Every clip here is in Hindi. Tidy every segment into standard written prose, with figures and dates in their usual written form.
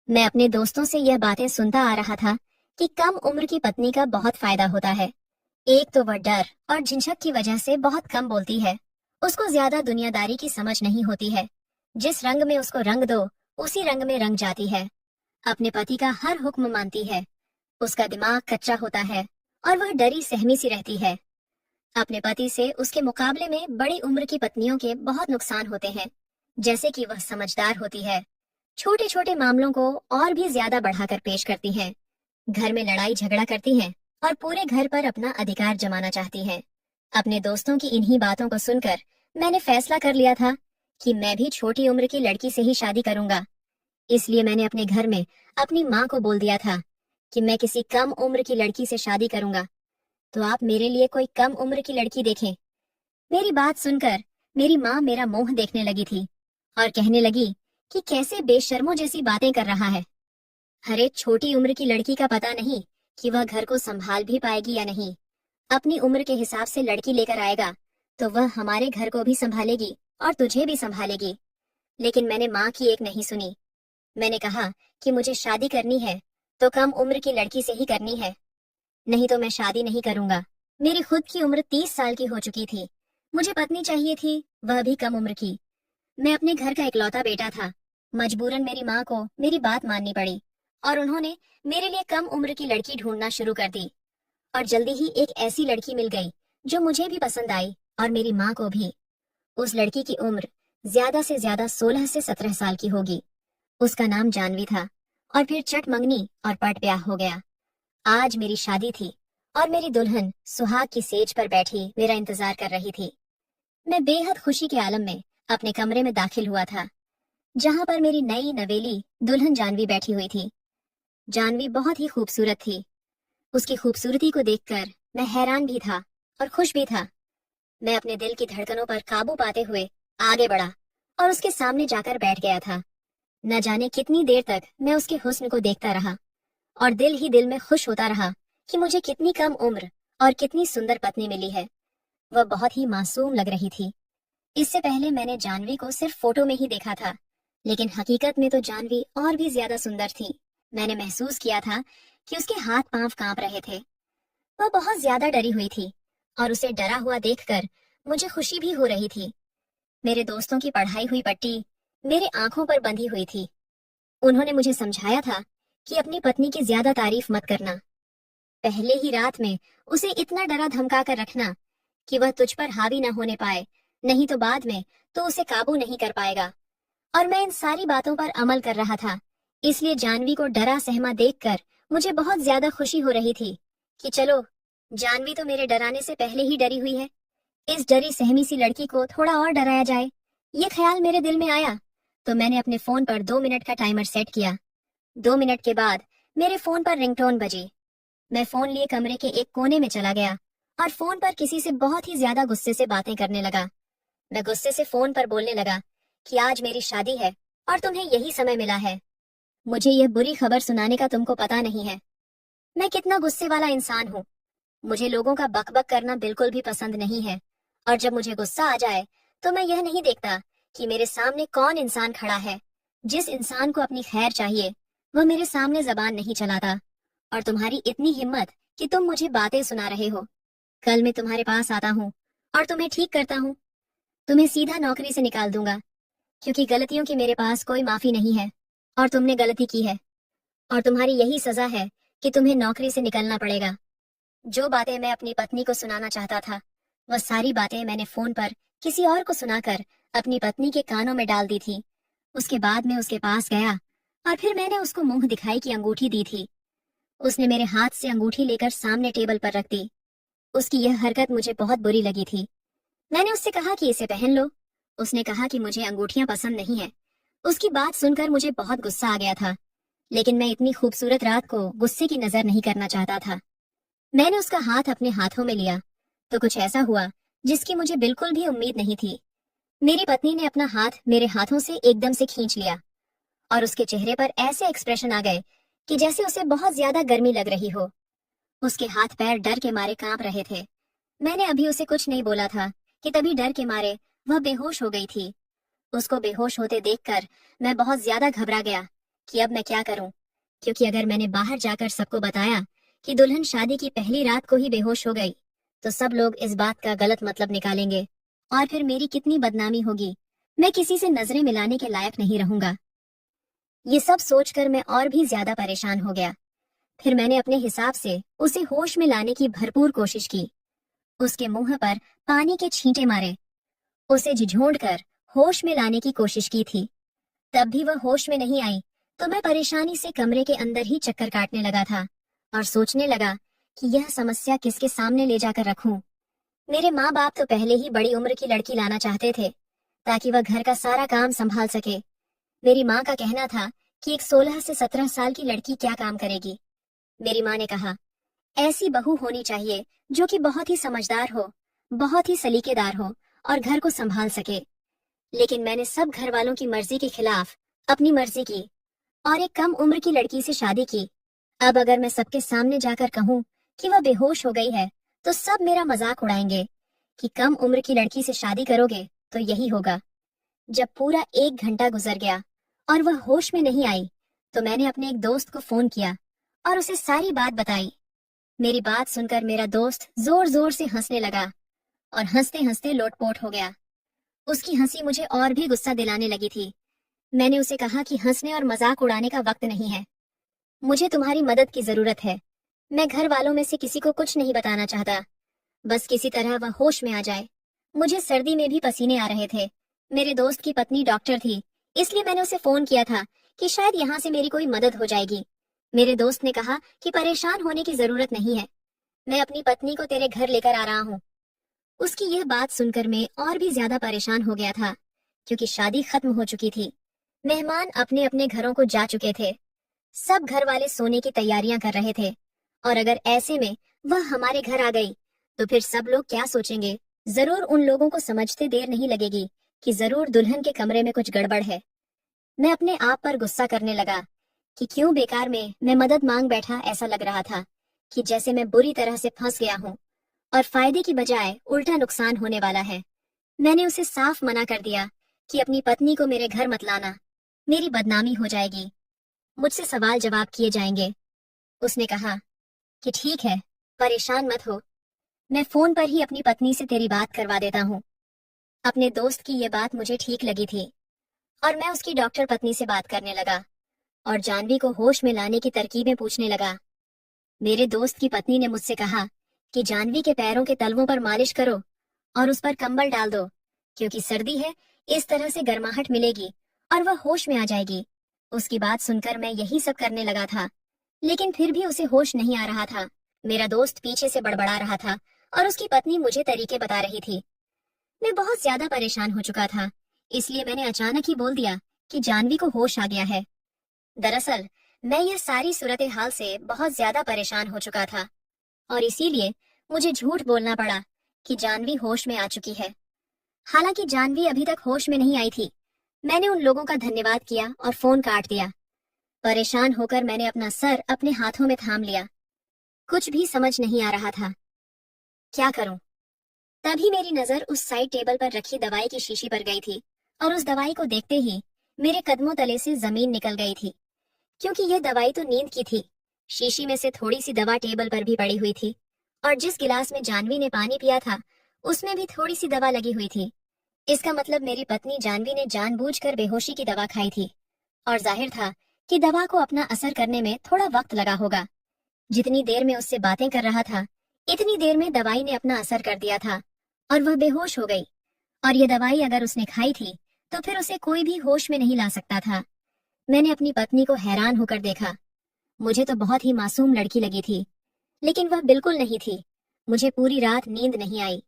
मैं अपने दोस्तों से यह बातें सुनता आ रहा था कि कम उम्र की पत्नी का बहुत फायदा होता है। एक तो वह डर और झिझक की वजह से बहुत कम बोलती है। उसको ज्यादा दुनियादारी की समझ नहीं होती है। जिस रंग में उसको रंग दो, उसी रंग में रंग जाती है। अपने पति का हर हुक्म मानती है। उसका दिमाग कच्चा होता है और वह डरी सहमी सी रहती है। अपने पति से उसके मुकाबले में बड़ी उम्र की पत्नियों के बहुत नुकसान होते हैं, जैसे कि वह समझदार होती है, छोटे छोटे मामलों को और भी ज्यादा बढ़ाकर पेश करती हैं, घर में लड़ाई झगड़ा करती हैं और पूरे घर पर अपना अधिकार जमाना चाहती हैं। अपने दोस्तों की इन्हीं बातों को सुनकर मैंने फैसला कर लिया था कि मैं भी छोटी उम्र की लड़की से ही शादी करूंगा। इसलिए मैंने अपने घर में अपनी माँ को बोल दिया था कि मैं किसी कम उम्र की लड़की से शादी करूंगा, तो आप मेरे लिए कोई कम उम्र की लड़की देखें। मेरी बात सुनकर मेरी माँ मेरा मुंह देखने लगी थी और कहने लगी कि कैसे बेशर्मों जैसी बातें कर रहा है। अरे छोटी उम्र की लड़की का पता नहीं कि वह घर को संभाल भी पाएगी या नहीं। अपनी उम्र के हिसाब से लड़की लेकर आएगा तो वह हमारे घर को भी संभालेगी और तुझे भी संभालेगी। लेकिन मैंने माँ की एक नहीं सुनी। मैंने कहा कि मुझे शादी करनी है तो कम उम्र की लड़की से ही करनी है, नहीं तो मैं शादी नहीं करूंगा। मेरी खुद की उम्र 30 साल की हो चुकी थी। मुझे पत्नी चाहिए थी, वह भी कम उम्र की। मैं अपने घर का इकलौता बेटा था। मजबूरन मेरी माँ को मेरी बात माननी पड़ी और उन्होंने मेरे लिए कम उम्र की लड़की ढूंढना शुरू कर दी। और जल्दी ही एक ऐसी लड़की मिल गई जो मुझे भी पसंद आई और मेरी माँ को भी। उस लड़की की उम्र ज्यादा से ज्यादा 16 से 17 साल की होगी। उसका नाम जानवी था और फिर चट मंगनी और पट ब्याह हो गया। आज मेरी शादी थी और मेरी दुल्हन सुहाग की सेज पर बैठी मेरा इंतजार कर रही थी। मैं बेहद खुशी के आलम में अपने कमरे में दाखिल हुआ था, जहां पर मेरी नई नवेली दुल्हन जानवी बैठी हुई थी। जानवी बहुत ही खूबसूरत थी। उसकी खूबसूरती को देखकर मैं हैरान भी था और खुश भी था। मैं अपने दिल की धड़कनों पर काबू पाते हुए आगे बढ़ा और उसके सामने जाकर बैठ गया था। न जाने कितनी देर तक मैं उसके हुस्न को देखता रहा और दिल ही दिल में खुश होता रहा कि मुझे कितनी कम उम्र और कितनी सुंदर पत्नी मिली है। वह बहुत ही मासूम लग रही थी। इससे पहले मैंने जानवी को सिर्फ फोटो में ही देखा था, लेकिन हकीकत में तो जानवी और भी ज्यादा सुंदर थी। मैंने महसूस किया था कि उसके हाथ पांव कांप रहे थे। वह बहुत ज्यादा डरी हुई थी और उसे डरा हुआ देखकर मुझे खुशी भी हो रही थी। मेरे दोस्तों की पढ़ाई हुई पट्टी मेरे आंखों पर बंधी हुई थी। उन्होंने मुझे समझाया था कि अपनी पत्नी की ज्यादा तारीफ मत करना। पहले ही रात में उसे इतना डरा धमका कर रखना कि वह तुझ पर हावी न होने पाए, नहीं तो बाद में तो उसे काबू नहीं कर पाएगा। और मैं इन सारी बातों पर अमल कर रहा था। इसलिए जानवी को डरा सहमा देखकर मुझे बहुत ज्यादा खुशी हो रही थी कि चलो, जानवी तो मेरे डराने से पहले ही डरी हुई है, इस डरी सहमी सी लड़की को थोड़ा और डराया जाए। ये ख्याल मेरे दिल में आया तो मैंने अपने फोन पर 2 मिनट का टाइमर सेट किया। 2 मिनट के बाद मेरे फोन पर रिंगटोन बजी। मैं फोन लिए कमरे के एक कोने में चला गया और फोन पर किसी से बहुत ही ज्यादा गुस्से से बातें करने लगा। मैं गुस्से से फोन पर बोलने लगा कि आज मेरी शादी है और तुम्हें यही समय मिला है। मुझे यह बुरी खबर सुनाने का तुमको पता नहीं है। मैं कितना गुस्से वाला इंसान हूँ। मुझे लोगों का बकबक करना बिल्कुल भी पसंद नहीं है। और जब मुझे गुस्सा आ जाए तो मैं यह नहीं देखता कि मेरे सामने कौन इंसान खड़ा है। जिस इंसान को अपनी खैर चाहिए वह मेरे सामने जबान नहीं चलाता। और तुम्हारी इतनी हिम्मत कि तुम मुझे बातें सुना रहे हो। कल मैं तुम्हारे पास आता हूँ और तुम्हें ठीक करता हूँ। तुम्हें सीधा नौकरी से निकाल दूंगा, क्योंकि गलतियों की मेरे पास कोई माफी नहीं है और तुमने गलती की है। और तुम्हारी यही सजा है कि तुम्हें नौकरी से निकलना पड़ेगा। जो बातें मैं अपनी पत्नी को सुनाना चाहता था, वह सारी बातें मैंने फोन पर किसी और को सुनाकर अपनी पत्नी के कानों में डाल दी थी। उसके बाद मैं उसके पास गया और फिर मैंने उसको मुंह दिखाई की अंगूठी दी थी। उसने मेरे हाथ से अंगूठी लेकर सामने टेबल पर रख दी। उसकी यह हरकत मुझे बहुत बुरी लगी थी। मैंने उससे कहा कि इसे पहन लो। उसने कहा कि मुझे अंगूठियां पसंद नहीं है। उसकी बात सुनकर मुझे बहुत गुस्सा आ गया था, लेकिन मैं इतनी खूबसूरत रात को गुस्से की नजर नहीं करना चाहता था। मैंने उसका हाथ अपने हाथों में लिया तो कुछ ऐसा हुआ जिसकी मुझे बिल्कुल भी उम्मीद नहीं थी। मेरी पत्नी ने अपना हाथ मेरे हाथों से एकदम से खींच लिया और उसके चेहरे पर ऐसे एक्सप्रेशन आ गए कि जैसे उसे बहुत ज्यादा गर्मी लग रही हो। उसके हाथ पैर डर के मारे कांप रहे थे। मैंने अभी उसे कुछ नहीं बोला था कि तभी डर के मारे वह बेहोश हो गई थी। उसको बेहोश होते देखकर मैं बहुत ज्यादा घबरा गया कि अब मैं क्या करूं, क्योंकि अगर मैंने बाहर जाकर सबको बताया कि दुल्हन शादी की पहली रात को ही बेहोश हो गई, तो सब लोग इस बात का गलत मतलब निकालेंगे और फिर मेरी कितनी बदनामी होगी। मैं किसी से नजरें मिलाने के लायक नहीं रहूंगा। ये सब सोचकर मैं और भी ज्यादा परेशान हो गया। फिर मैंने अपने हिसाब से उसे होश में लाने की भरपूर कोशिश की। उसके मुंह पर पानी के छींटे मारे, उसे झिझोड़ कर होश में लाने की कोशिश की थी। तब भी वह होश में नहीं आई, तो मैं परेशानी से कमरे के अंदर ही चक्कर काटने लगा था और सोचने लगा कि यह समस्या किसके सामने ले जाकर रखूं। मेरे माँ बाप तो पहले ही बड़ी उम्र की लड़की लाना चाहते थे ताकि वह घर का सारा काम संभाल सके। मेरी माँ का कहना था कि एक 16 से 17 साल की लड़की क्या काम करेगी। मेरी माँ ने कहा, ऐसी बहू होनी चाहिए जो कि बहुत ही समझदार हो, बहुत ही सलीकेदार हो और घर को संभाल सके। लेकिन मैंने सब घर वालों की मर्जी के खिलाफ अपनी मर्जी की और एक कम उम्र की लड़की से शादी की। अब अगर मैं सबके सामने जाकर कहूँ कि वह बेहोश हो गई है, तो सब मेरा मजाक उड़ाएंगे कि कम उम्र की लड़की से शादी करोगे तो यही होगा। जब पूरा 1 घंटा गुजर गया और वह होश में नहीं आई, तो मैंने अपने एक दोस्त को फोन किया और उसे सारी बात बताई। मेरी बात सुनकर मेरा दोस्त जोर जोर से हंसने लगा और हंसते हंसते लोटपोट हो गया। उसकी हंसी मुझे और भी गुस्सा दिलाने लगी थी। मैंने उसे कहा कि हंसने और मजाक उड़ाने का वक्त नहीं है, मुझे तुम्हारी मदद की जरूरत है। मैं घर वालों में से किसी को कुछ नहीं बताना चाहता, बस किसी तरह वह होश में आ जाए। मुझे सर्दी में भी पसीने आ रहे थे। मेरे दोस्त की पत्नी डॉक्टर थी, इसलिए मैंने उसे फोन किया था कि शायद यहाँ से मेरी कोई मदद हो जाएगी। मेरे दोस्त ने कहा कि परेशान होने की जरूरत नहीं है, मैं अपनी पत्नी को तेरे घर लेकर आ रहा हूँ। उसकी यह बात सुनकर मैं और भी ज्यादा परेशान हो गया था, क्योंकि शादी खत्म हो चुकी थी। मेहमान अपने अपने घरों को जा चुके थे। सब घर वाले सोने की तैयारियां कर रहे थे और अगर ऐसे में वह हमारे घर आ गई तो फिर सब लोग क्या सोचेंगे। जरूर उन लोगों को समझते देर नहीं लगेगी कि जरूर दुल्हन के कमरे में कुछ गड़बड़ है। मैं अपने आप पर गुस्सा करने लगा कि क्यों बेकार में मैं मदद मांग बैठा। ऐसा लग रहा था कि जैसे मैं बुरी तरह से फंस गया हूँ और फायदे की बजाय उल्टा नुकसान होने वाला है। मैंने उसे साफ मना कर दिया कि अपनी पत्नी को मेरे घर मत लाना, मेरी बदनामी हो जाएगी, मुझसे सवाल जवाब किए जाएंगे। उसने कहा कि ठीक है, परेशान मत हो, मैं फोन पर ही अपनी पत्नी से तेरी बात करवा देता हूँ। अपने दोस्त की ये बात मुझे ठीक लगी थी और मैं उसकी डॉक्टर पत्नी से बात करने लगा और जानवी को होश में लाने की तरकीबें पूछने लगा। मेरे दोस्त की पत्नी ने मुझसे कहा कि जानवी के पैरों के तलवों पर मालिश करो और उस पर कंबल डाल दो, क्योंकि सर्दी है, इस तरह से गर्माहट मिलेगी और वह होश में आ जाएगी। उसकी बात सुनकर मैं यही सब करने लगा था, लेकिन फिर भी उसे होश नहीं आ रहा था। मेरा दोस्त पीछे से बड़बड़ा रहा था और उसकी पत्नी मुझे तरीके बता रही थी। मैं बहुत ज्यादा परेशान हो चुका था, इसलिए मैंने अचानक ही बोल दिया कि जानवी को होश आ गया है। दरअसल मैं यह सारी सूरत हाल से बहुत ज्यादा परेशान हो चुका था और इसीलिए मुझे झूठ बोलना पड़ा कि जानवी होश में आ चुकी है। हालांकि जानवी अभी तक होश में नहीं आई थी। मैंने उन लोगों का धन्यवाद किया और फोन काट दिया। परेशान होकर मैंने अपना सर अपने हाथों में थाम लिया। कुछ भी समझ नहीं आ रहा था, क्या करूं? तभी मेरी नजर उस साइड टेबल पर रखी दवाई की शीशी पर गई थी और उस दवाई को देखते ही मेरे कदमों तले से जमीन निकल गई थी, क्योंकि यह दवाई तो नींद की थी। शीशी में से थोड़ी सी दवा टेबल पर भी पड़ी हुई थी और जिस गिलास में जानवी ने पानी पिया था उसमें भी थोड़ी सी दवा लगी हुई थी। इसका मतलब मेरी पत्नी जानवी ने जानबूझकर बेहोशी की दवा खाई थी और जाहिर था कि दवा को अपना असर करने में थोड़ा वक्त लगा होगा। जितनी देर में उससे बातें कर रहा था, इतनी देर में दवाई ने अपना असर कर दिया था और वह बेहोश हो गई। और ये दवाई अगर उसने खाई थी तो फिर उसे कोई भी होश में नहीं ला सकता था। मैंने अपनी पत्नी को हैरान होकर देखा। मुझे तो बहुत ही मासूम लड़की लगी थी, लेकिन वह बिल्कुल नहीं थी। मुझे पूरी रात नींद नहीं आई।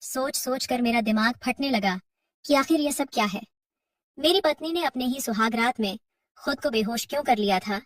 सोच सोच कर मेरा दिमाग फटने लगा कि आखिर यह सब क्या है। मेरी पत्नी ने अपने ही सुहाग रात में खुद को बेहोश क्यों कर लिया था?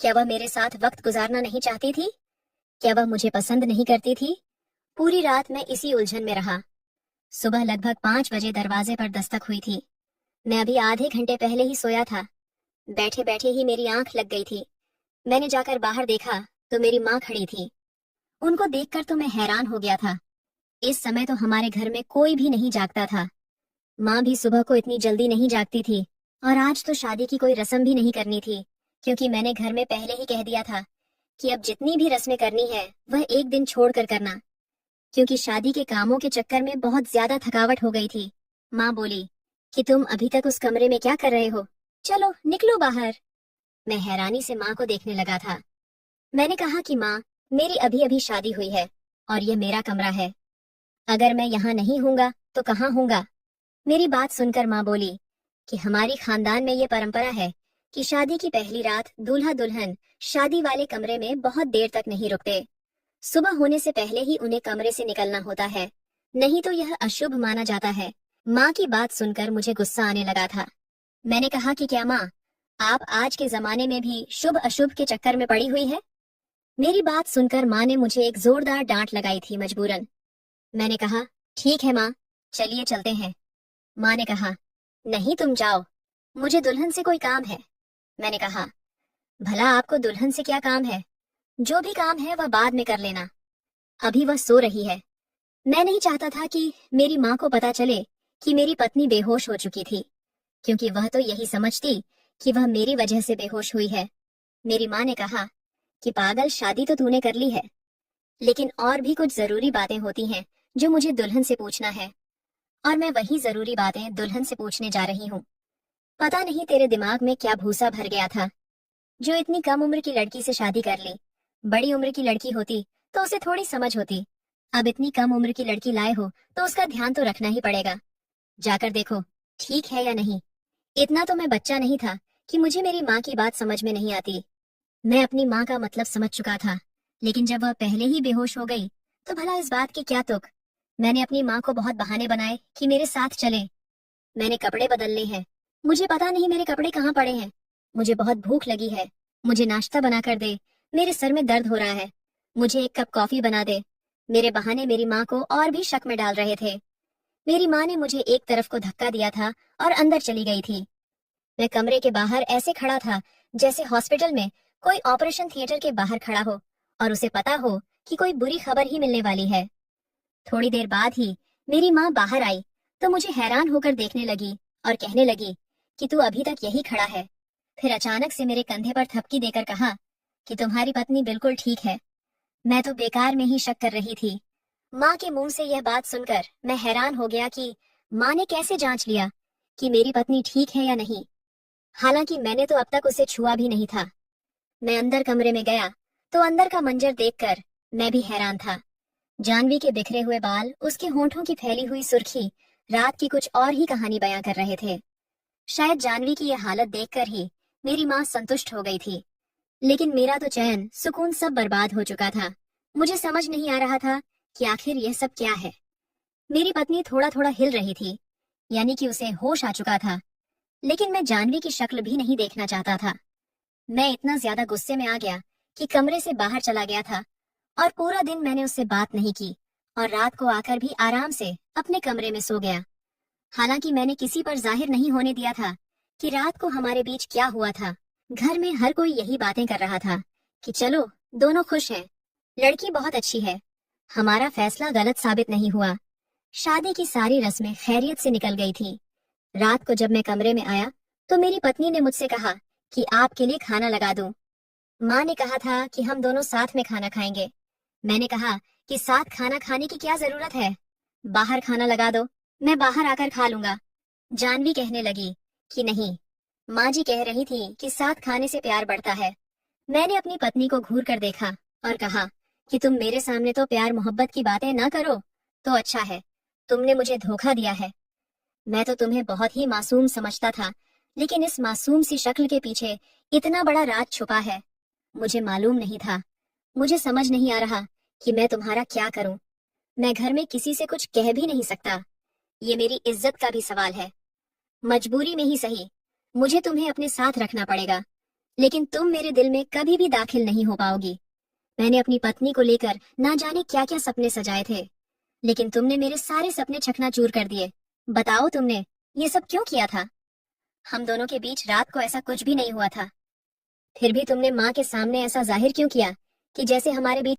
क्या वह मेरे साथ वक्त गुजारना नहीं चाहती थी? क्या वह मुझे पसंद नहीं करती थी? पूरी रात मैं इसी उलझन में रहा। सुबह लगभग 5 बजे दरवाजे पर दस्तक हुई थी। मैं अभी आधे घंटे पहले ही सोया था। बैठे बैठे ही मेरी आंख लग गई थी। मैंने जाकर बाहर देखा तो मेरी माँ खड़ी थी। उनको देखकर तो मैं हैरान हो गया था। इस समय तो हमारे घर में कोई भी नहीं जागता था। माँ भी सुबह को इतनी जल्दी नहीं जागती थी और आज तो शादी की कोई रस्म भी नहीं करनी थी, क्योंकि मैंने घर में पहले ही कह दिया था कि अब जितनी भी रस्में करनी है वह एक दिन छोड़ कर करना, क्योंकि शादी के कामों के चक्कर में बहुत ज्यादा थकावट हो गई थी। माँ बोली कि तुम अभी तक उस कमरे में क्या कर रहे हो, चलो निकलो बाहर। मैं हैरानी से माँ को देखने लगा था। मैंने कहा कि माँ, मेरी अभी अभी शादी हुई है और ये मेरा कमरा है। अगर मैं यहाँ नहीं हूँगा तो कहाँ हूँगा। मेरी बात सुनकर माँ बोली कि हमारी खानदान में ये परंपरा है कि शादी की पहली रात दूल्हा दुल्हन शादी वाले कमरे में बहुत देर तक नहीं रुकते। सुबह होने से पहले ही उन्हें कमरे से निकलना होता है, नहीं तो यह अशुभ माना जाता है। माँ की बात सुनकर मुझे गुस्सा आने लगा था। मैंने कहा कि क्या माँ, आप आज के जमाने में भी शुभ अशुभ के चक्कर में पड़ी हुई है? मेरी बात सुनकर माँ ने मुझे एक जोरदार डांट लगाई थी मजबूरन। मैंने कहा ठीक है माँ, चलिए चलते हैं। माँ ने कहा नहीं तुम जाओ, मुझे दुल्हन से कोई काम है। मैंने कहा भला आपको दुल्हन से क्या काम है? जो भी काम है वह बाद में कर लेना, अभी वह सो रही है। मैं नहीं चाहता था कि मेरी माँ को पता चले कि मेरी पत्नी बेहोश हो चुकी थी, क्योंकि वह तो यही समझती कि वह मेरी वजह से बेहोश हुई है। मेरी माँ ने कहा कि पागल, शादी तो तूने कर ली है, लेकिन और भी कुछ जरूरी बातें होती हैं जो मुझे दुल्हन से पूछना है, और मैं वही जरूरी बातें दुल्हन से पूछने जा रही हूँ। पता नहीं तेरे दिमाग में क्या भूसा भर गया था जो इतनी कम उम्र की लड़की से शादी कर ली। बड़ी उम्र की लड़की होती तो उसे थोड़ी समझ होती, अब इतनी कम उम्र की लड़की लाए हो तो उसका ध्यान तो रखना ही पड़ेगा। जाकर देखो ठीक है या नहीं। इतना तो मैं बच्चा नहीं था कि मुझे मेरी माँ की बात समझ में नहीं आती। मैं अपनी माँ का मतलब समझ चुका था, लेकिन जब वह पहले ही बेहोश हो गई तो भला इस बात की क्या तुक। मैंने अपनी माँ को बहुत बहाने बनाए कि मेरे साथ चले। मैंने कपड़े बदलने हैं, मुझे पता नहीं मेरे कपड़े कहाँ पड़े हैं। मुझे बहुत भूख लगी है, मुझे नाश्ता बना कर दे, मेरे सर में दर्द हो रहा है, मुझे एक कप कॉफी बना दे। मेरे बहाने मेरी माँ को और भी शक में डाल रहे थे। मेरी माँ ने मुझे एक तरफ को धक्का दिया था और अंदर चली गई थी। मैं कमरे के बाहर ऐसे खड़ा था जैसे हॉस्पिटल में कोई ऑपरेशन थिएटर के बाहर खड़ा हो और उसे पता हो कि कोई बुरी खबर ही मिलने वाली है। थोड़ी देर बाद ही मेरी माँ बाहर आई तो मुझे हैरान होकर देखने लगी और कहने लगी कि तू अभी तक यही खड़ा है। फिर अचानक से मेरे कंधे पर थपकी देकर कहा कि तुम्हारी पत्नी बिल्कुल ठीक है। मैं तो बेकार में ही शक कर रही थी। माँ के मुंह से यह बात सुनकर मैं हैरान हो गया कि माँ ने कैसे जांच लिया कि मेरी पत्नी ठीक है या नहीं, हालांकि मैंने तो अब तक उसे छुआ भी नहीं था। मैं अंदर कमरे में गया तो अंदर का मंजर देखकर मैं भी हैरान था। जानवी के बिखरे हुए बाल, उसके होंठों की फैली हुई सुर्खी रात की कुछ और ही कहानी बयां कर रहे थे। शायद जानवी की यह हालत देखकर ही मेरी माँ संतुष्ट हो गई थी, लेकिन मेरा तो चैन सुकून सब बर्बाद हो चुका था। मुझे समझ नहीं आ रहा था कि आखिर यह सब क्या है। मेरी पत्नी थोड़ा थोड़ा हिल रही थी, यानी कि उसे होश आ चुका था, लेकिन मैं जानवी की शक्ल भी नहीं देखना चाहता था। मैं इतना ज्यादा गुस्से में आ गया कि कमरे से बाहर चला गया था और पूरा दिन मैंने उससे बात नहीं की और रात को आकर भी आराम से अपने कमरे में सो गया। हालांकि मैंने किसी पर जाहिर नहीं होने दिया था कि रात को हमारे बीच क्या हुआ था। घर में हर कोई यही बातें कर रहा था कि चलो दोनों खुश हैं, लड़की बहुत अच्छी है, हमारा फैसला गलत साबित नहीं हुआ। शादी की सारी रस्में खैरियत से निकल गई थी। रात को जब मैं कमरे में आया तो मेरी पत्नी ने मुझसे कहा कि आपके लिए खाना लगा दूं। माँ ने कहा था कि हम दोनों साथ में खाना खाएंगे। मैंने कहा कि साथ खाना खाने की क्या जरूरत है, बाहर खाना लगा दो, मैं बाहर आकर खा लूंगा। जानवी कहने लगी कि नहीं, माँ जी कह रही थी कि साथ खाने से प्यार बढ़ता है। मैंने अपनी पत्नी को घूर कर देखा और कहा कि तुम मेरे सामने तो प्यार मोहब्बत की बातें ना करो तो अच्छा है, तुमने मुझे धोखा दिया है। मैं तो तुम्हें बहुत ही मासूम समझता था, लेकिन इस मासूम सी शक्ल के पीछे इतना बड़ा राज छुपा है। मुझे मालूम नहीं था। मुझे समझ नहीं आ रहा कि मैं तुम्हारा क्या करूं। मैं घर में किसी से कुछ कह भी नहीं सकता। ये मेरी इज्जत का भी सवाल है। मजबूरी में ही सही, मुझे तुम्हें अपने साथ रखना पड़ेगा, लेकिन तुम मेरे दिल में कभी भी दाखिल नहीं हो पाओगी। मैंने अपनी पत्नी को लेकर ना जाने क्या क्या सपने सजाए थे, लेकिन तुमने मेरे सारे सपने चकनाचूर कर दिए। बताओ तुमने ये सब क्यों किया था? हम दोनों के बीच रात को ऐसा कुछ भी नहीं हुआ था, फिर भी तुमने माँ के सामने ऐसा जाहिर क्यों किया कि जैसे हमारे बीच